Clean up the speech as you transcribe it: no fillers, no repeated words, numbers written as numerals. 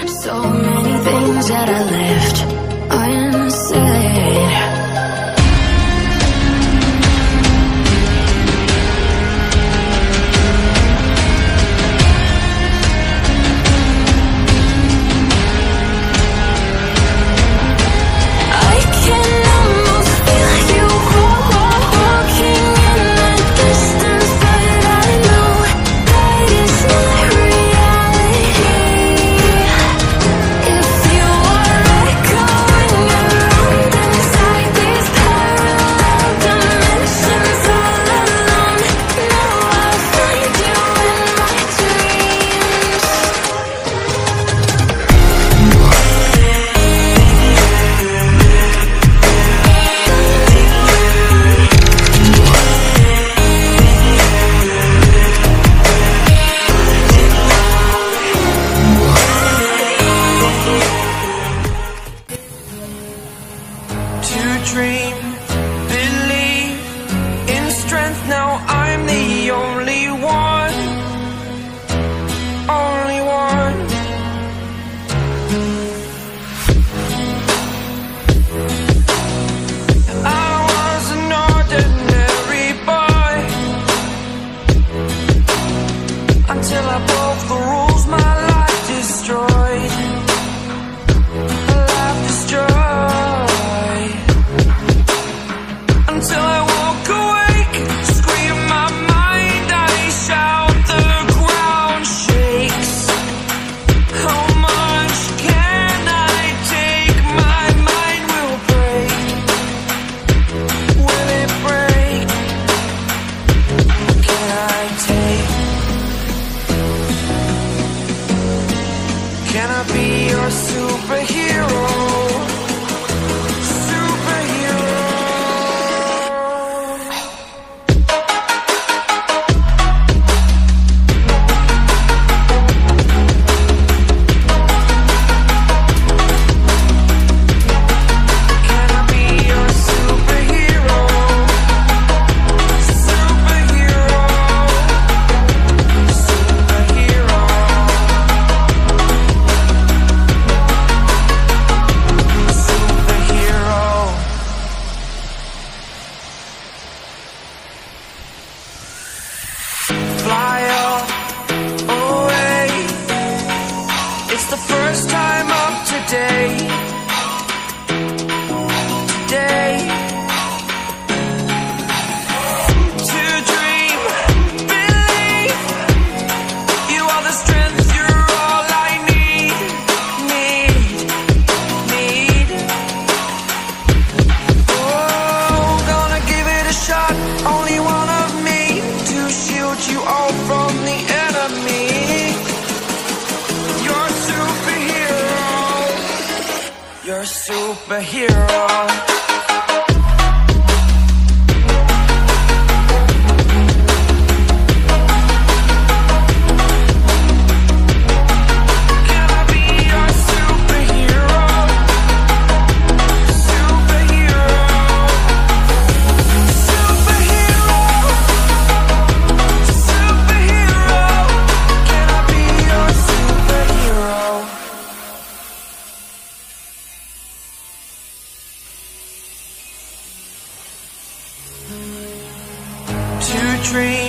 So many things that I left unsaid. Dream, believe in strength. Now I'm the only one, only one. I was an ordinary boy until I broke the rules. My life destroyed, life destroyed. Until I walk awake, scream my mind, I shout, the ground shakes. How much can I take? My mind will break. Will it break? Can I take? Can I be your superhero? Fly away. It's the first time of today. Today. To dream, believe. You are the strength, you're all I need. Oh, gonna give it a shot. Only one of me to shield you all from the enemy. You're a superhero. You're a superhero. Can I be your superhero? Superhero. Superhero. Superhero. Can I be your superhero? To dream.